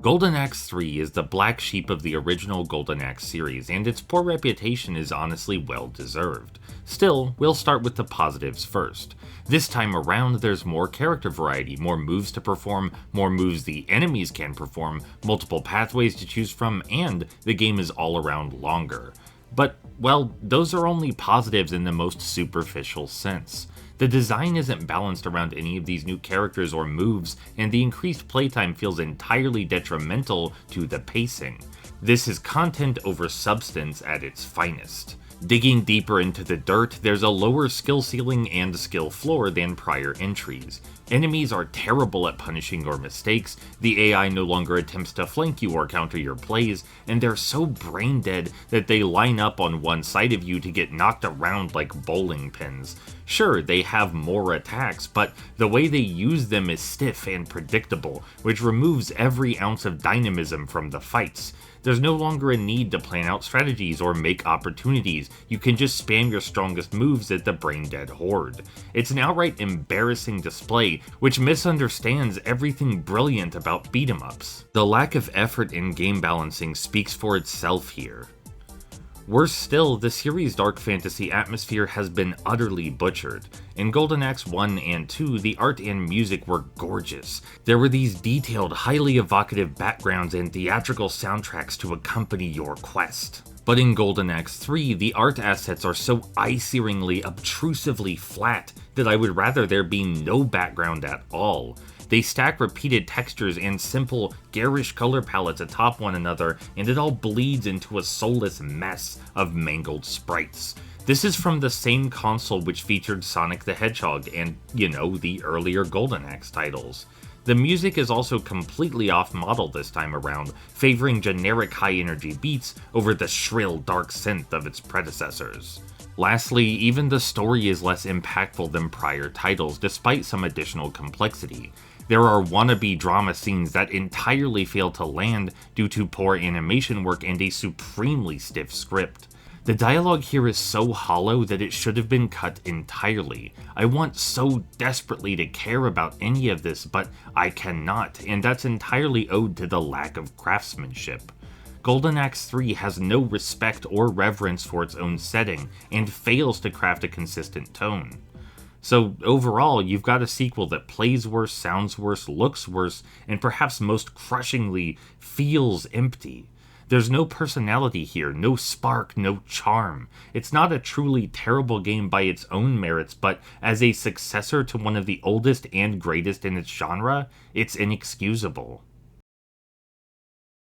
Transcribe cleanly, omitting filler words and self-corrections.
Golden Axe 3 is the black sheep of the original Golden Axe series, and its poor reputation is honestly well deserved. Still, we'll start with the positives first. This time around, there's more character variety, more moves to perform, more moves the enemies can perform, multiple pathways to choose from, and the game is all around longer. But, well, those are only positives in the most superficial sense. The design isn't balanced around any of these new characters or moves, and the increased playtime feels entirely detrimental to the pacing. This is content over substance at its finest. Digging deeper into the dirt, there's a lower skill ceiling and skill floor than prior entries. Enemies are terrible at punishing your mistakes, the AI no longer attempts to flank you or counter your plays, and they're so brain dead that they line up on one side of you to get knocked around like bowling pins. Sure, they have more attacks, but the way they use them is stiff and predictable, which removes every ounce of dynamism from the fights. There's no longer a need to plan out strategies or make opportunities, you can just spam your strongest moves at the brain-dead horde. It's an outright embarrassing display, which misunderstands everything brilliant about beat-em-ups. The lack of effort in game balancing speaks for itself here. Worse still, the series' dark fantasy atmosphere has been utterly butchered. In Golden Axe 1 and 2, the art and music were gorgeous. There were these detailed, highly evocative backgrounds and theatrical soundtracks to accompany your quest. But in Golden Axe 3, the art assets are so eye-searingly, obtrusively flat that I would rather there be no background at all. They stack repeated textures and simple, garish color palettes atop one another, and it all bleeds into a soulless mess of mangled sprites. This is from the same console which featured Sonic the Hedgehog and, the earlier Golden Axe titles. The music is also completely off-model this time around, favoring generic high-energy beats over the shrill, dark synth of its predecessors. Lastly, even the story is less impactful than prior titles, despite some additional complexity. There are wannabe drama scenes that entirely fail to land due to poor animation work and a supremely stiff script. The dialogue here is so hollow that it should have been cut entirely. I want so desperately to care about any of this, but I cannot, and that's entirely owed to the lack of craftsmanship. Golden Axe 3 has no respect or reverence for its own setting, and fails to craft a consistent tone. So overall, you've got a sequel that plays worse, sounds worse, looks worse, and perhaps most crushingly, feels empty. There's no personality here, no spark, no charm. It's not a truly terrible game by its own merits, but as a successor to one of the oldest and greatest in its genre, it's inexcusable.